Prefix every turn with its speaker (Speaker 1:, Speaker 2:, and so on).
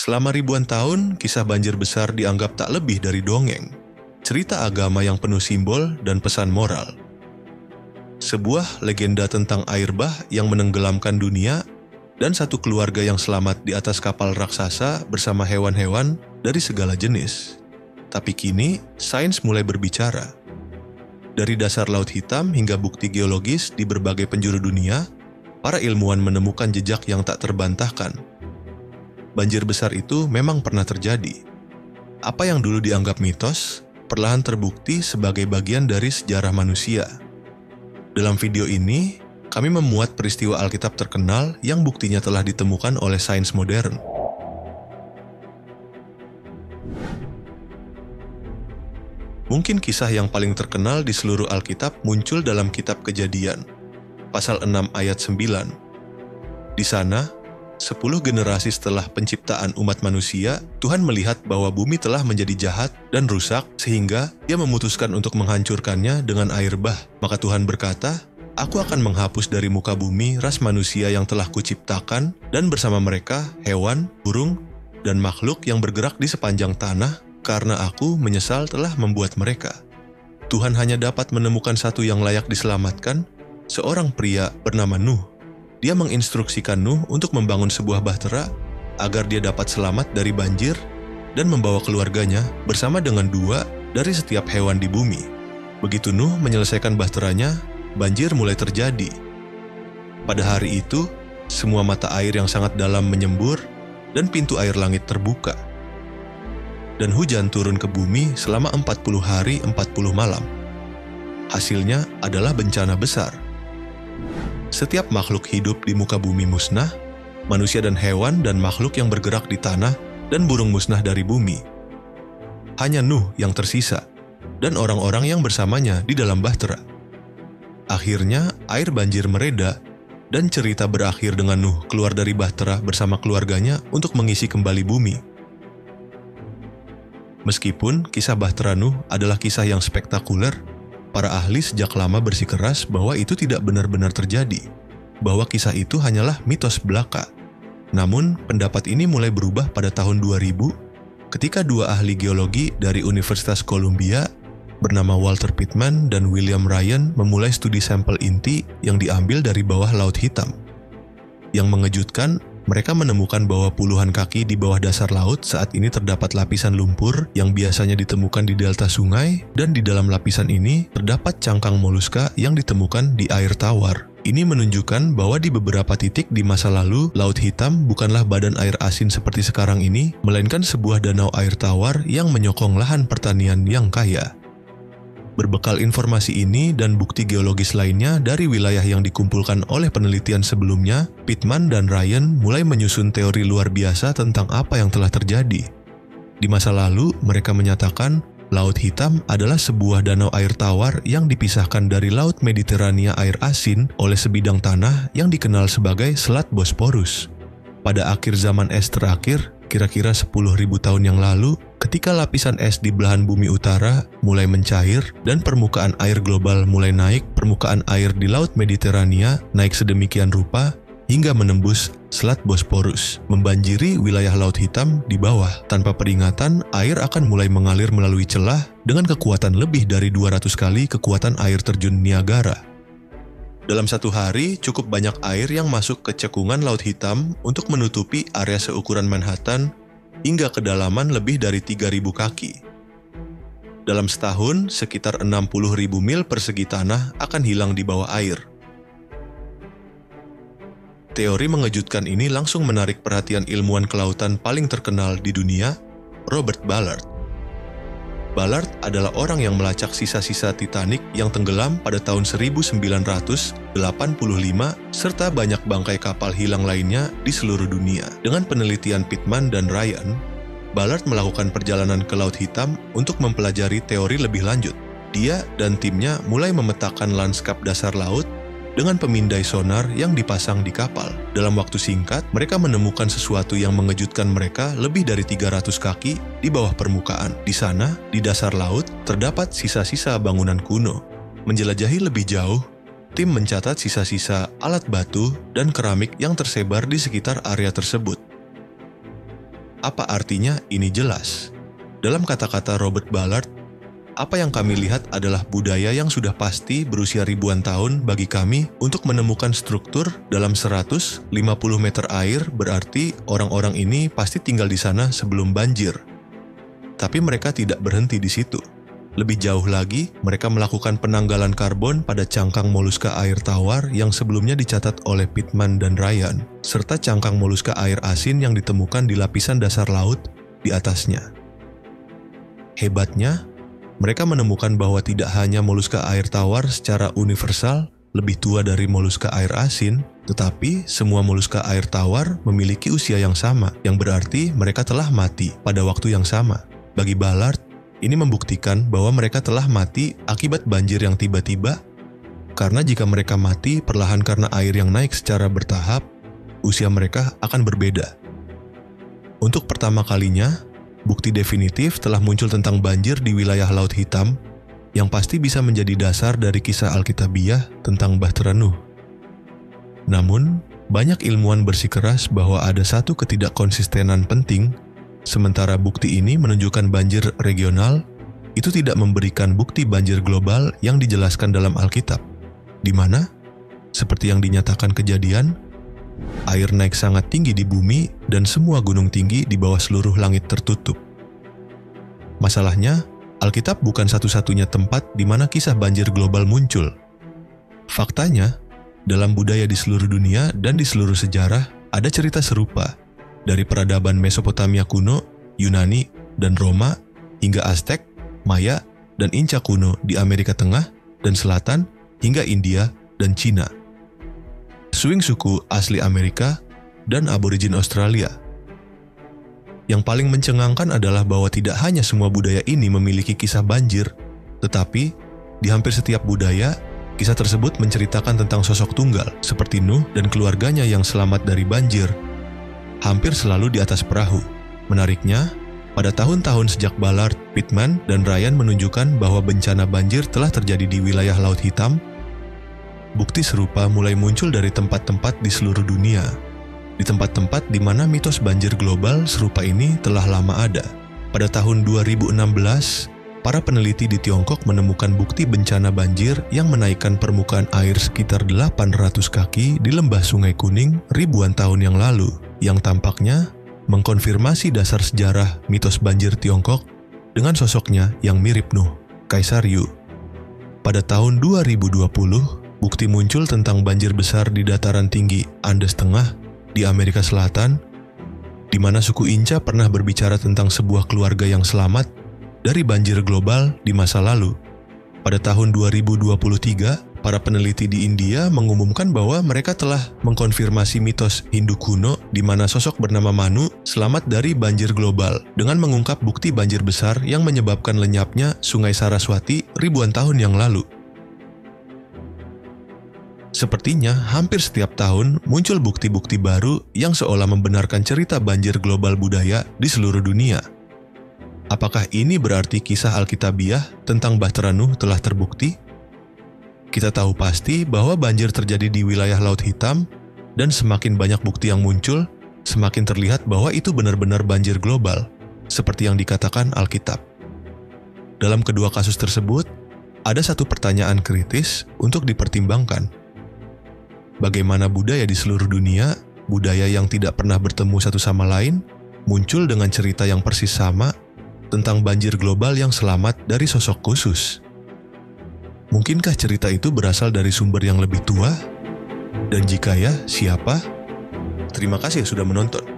Speaker 1: Selama ribuan tahun, kisah banjir besar dianggap tak lebih dari dongeng, cerita agama yang penuh simbol dan pesan moral. Sebuah legenda tentang air bah yang menenggelamkan dunia dan satu keluarga yang selamat di atas kapal raksasa bersama hewan-hewan dari segala jenis. Tapi kini, sains mulai berbicara. Dari dasar Laut Hitam hingga bukti geologis di berbagai penjuru dunia, para ilmuwan menemukan jejak yang tak terbantahkan. Banjir besar itu memang pernah terjadi. Apa yang dulu dianggap mitos, perlahan terbukti sebagai bagian dari sejarah manusia. Dalam video ini, kami memuat peristiwa Alkitab terkenal yang buktinya telah ditemukan oleh sains modern. Mungkin kisah yang paling terkenal di seluruh Alkitab muncul dalam kitab Kejadian, pasal 6 ayat 9. Di sana, 10 generasi setelah penciptaan umat manusia, Tuhan melihat bahwa bumi telah menjadi jahat dan rusak sehingga Dia memutuskan untuk menghancurkannya dengan air bah. Maka Tuhan berkata, "Aku akan menghapus dari muka bumi ras manusia yang telah kuciptakan dan bersama mereka hewan, burung, dan makhluk yang bergerak di sepanjang tanah karena aku menyesal telah membuat mereka." Tuhan hanya dapat menemukan satu yang layak diselamatkan, seorang pria bernama Nuh. Dia menginstruksikan Nuh untuk membangun sebuah bahtera agar dia dapat selamat dari banjir dan membawa keluarganya bersama dengan 2 dari setiap hewan di bumi. Begitu Nuh menyelesaikan bahteranya, banjir mulai terjadi. Pada hari itu, semua mata air yang sangat dalam menyembur dan pintu air langit terbuka. Dan hujan turun ke bumi selama 40 hari 40 malam. Hasilnya adalah bencana besar. Setiap makhluk hidup di muka bumi musnah, manusia dan hewan dan makhluk yang bergerak di tanah dan burung musnah dari bumi. Hanya Nuh yang tersisa, dan orang-orang yang bersamanya di dalam bahtera. Akhirnya air banjir mereda, dan cerita berakhir dengan Nuh keluar dari bahtera bersama keluarganya untuk mengisi kembali bumi. Meskipun kisah bahtera Nuh adalah kisah yang spektakuler, para ahli sejak lama bersikeras bahwa itu tidak benar-benar terjadi, bahwa kisah itu hanyalah mitos belaka. Namun, pendapat ini mulai berubah pada tahun 2000 ketika 2 ahli geologi dari Universitas Columbia bernama Walter Pittman dan William Ryan memulai studi sampel inti yang diambil dari bawah Laut Hitam. Yang mengejutkan, mereka menemukan bahwa puluhan kaki di bawah dasar laut saat ini terdapat lapisan lumpur yang biasanya ditemukan di delta sungai, dan di dalam lapisan ini terdapat cangkang moluska yang ditemukan di air tawar. Ini menunjukkan bahwa di beberapa titik di masa lalu, Laut Hitam bukanlah badan air asin seperti sekarang ini, melainkan sebuah danau air tawar yang menyokong lahan pertanian yang kaya. Berbekal informasi ini dan bukti geologis lainnya dari wilayah yang dikumpulkan oleh penelitian sebelumnya, Pittman dan Ryan mulai menyusun teori luar biasa tentang apa yang telah terjadi. Di masa lalu, mereka menyatakan Laut Hitam adalah sebuah danau air tawar yang dipisahkan dari Laut Mediterania air asin oleh sebidang tanah yang dikenal sebagai Selat Bosporus. Pada akhir zaman es terakhir, kira-kira 10.000 tahun yang lalu, ketika lapisan es di belahan bumi utara mulai mencair dan permukaan air global mulai naik, permukaan air di Laut Mediterania naik sedemikian rupa hingga menembus Selat Bosporus, membanjiri wilayah Laut Hitam di bawah. Tanpa peringatan, air akan mulai mengalir melalui celah dengan kekuatan lebih dari 200 kali kekuatan air terjun Niagara. Dalam satu hari, cukup banyak air yang masuk ke cekungan Laut Hitam untuk menutupi area seukuran Manhattan hingga kedalaman lebih dari 3.000 kaki. Dalam setahun, sekitar 60.000 mil persegi tanah akan hilang di bawah air. Teori mengejutkan ini langsung menarik perhatian ilmuwan kelautan paling terkenal di dunia, Robert Ballard. Ballard adalah orang yang melacak sisa-sisa Titanic yang tenggelam pada tahun 1985 serta banyak bangkai kapal hilang lainnya di seluruh dunia. Dengan penelitian Pittman dan Ryan, Ballard melakukan perjalanan ke Laut Hitam untuk mempelajari teori lebih lanjut. Dia dan timnya mulai memetakan lanskap dasar laut dengan pemindai sonar yang dipasang di kapal. Dalam waktu singkat, mereka menemukan sesuatu yang mengejutkan mereka lebih dari 300 kaki di bawah permukaan. Di sana, di dasar laut, terdapat sisa-sisa bangunan kuno. Menjelajahi lebih jauh, tim mencatat sisa-sisa alat batu dan keramik yang tersebar di sekitar area tersebut. Apa artinya ini jelas? Dalam kata-kata Robert Ballard, apa yang kami lihat adalah budaya yang sudah pasti berusia ribuan tahun bagi kami untuk menemukan struktur dalam 150 meter air, berarti orang-orang ini pasti tinggal di sana sebelum banjir. Tapi mereka tidak berhenti di situ. Lebih jauh lagi, mereka melakukan penanggalan karbon pada cangkang moluska air tawar yang sebelumnya dicatat oleh Pittman dan Ryan, serta cangkang moluska air asin yang ditemukan di lapisan dasar laut di atasnya. Hebatnya, mereka menemukan bahwa tidak hanya moluska air tawar secara universal lebih tua dari moluska air asin, tetapi semua moluska air tawar memiliki usia yang sama, yang berarti mereka telah mati pada waktu yang sama. Bagi Ballard, ini membuktikan bahwa mereka telah mati akibat banjir yang tiba-tiba, karena jika mereka mati perlahan karena air yang naik secara bertahap, usia mereka akan berbeda. Untuk pertama kalinya, bukti definitif telah muncul tentang banjir di wilayah Laut Hitam, yang pasti bisa menjadi dasar dari kisah Alkitabiah tentang Bahtera Nuh. Namun, banyak ilmuwan bersikeras bahwa ada satu ketidakkonsistenan penting. Sementara bukti ini menunjukkan banjir regional, itu tidak memberikan bukti banjir global yang dijelaskan dalam Alkitab, di mana, seperti yang dinyatakan Kejadian, air naik sangat tinggi di bumi dan semua gunung tinggi di bawah seluruh langit tertutup. Masalahnya, Alkitab bukan satu-satunya tempat di mana kisah banjir global muncul. Faktanya, dalam budaya di seluruh dunia dan di seluruh sejarah ada cerita serupa, dari peradaban Mesopotamia kuno, Yunani, dan Roma, hingga Aztek, Maya, dan Inca kuno di Amerika Tengah dan Selatan, hingga India dan Cina. Swing suku asli Amerika, dan aborigin Australia. Yang paling mencengangkan adalah bahwa tidak hanya semua budaya ini memiliki kisah banjir, tetapi di hampir setiap budaya, kisah tersebut menceritakan tentang sosok tunggal seperti Nuh dan keluarganya yang selamat dari banjir, hampir selalu di atas perahu. Menariknya, pada tahun-tahun sejak Ballard, Pittman, dan Ryan menunjukkan bahwa bencana banjir telah terjadi di wilayah Laut Hitam, bukti serupa mulai muncul dari tempat-tempat di seluruh dunia. Di tempat-tempat di mana mitos banjir global serupa ini telah lama ada. Pada tahun 2016, para peneliti di Tiongkok menemukan bukti bencana banjir yang menaikkan permukaan air sekitar 800 kaki di lembah Sungai Kuning ribuan tahun yang lalu, yang tampaknya mengkonfirmasi dasar sejarah mitos banjir Tiongkok dengan sosoknya yang mirip Nuh, Kaisar Yu. Pada tahun 2020, bukti muncul tentang banjir besar di dataran tinggi Andes Tengah di Amerika Selatan, di mana suku Inca pernah berbicara tentang sebuah keluarga yang selamat dari banjir global di masa lalu. Pada tahun 2023, para peneliti di India mengumumkan bahwa mereka telah mengkonfirmasi mitos Hindu kuno di mana sosok bernama Manu selamat dari banjir global dengan mengungkap bukti banjir besar yang menyebabkan lenyapnya Sungai Saraswati ribuan tahun yang lalu. Sepertinya hampir setiap tahun muncul bukti-bukti baru yang seolah membenarkan cerita banjir global budaya di seluruh dunia. Apakah ini berarti kisah Alkitabiah tentang Bahtera Nuh telah terbukti? Kita tahu pasti bahwa banjir terjadi di wilayah Laut Hitam, dan semakin banyak bukti yang muncul, semakin terlihat bahwa itu benar-benar banjir global, seperti yang dikatakan Alkitab. Dalam kedua kasus tersebut, ada satu pertanyaan kritis untuk dipertimbangkan. Bagaimana budaya di seluruh dunia, budaya yang tidak pernah bertemu satu sama lain, muncul dengan cerita yang persis sama tentang banjir global yang selamat dari sosok khusus? Mungkinkah cerita itu berasal dari sumber yang lebih tua? Dan jika ya, siapa? Terima kasih sudah menonton.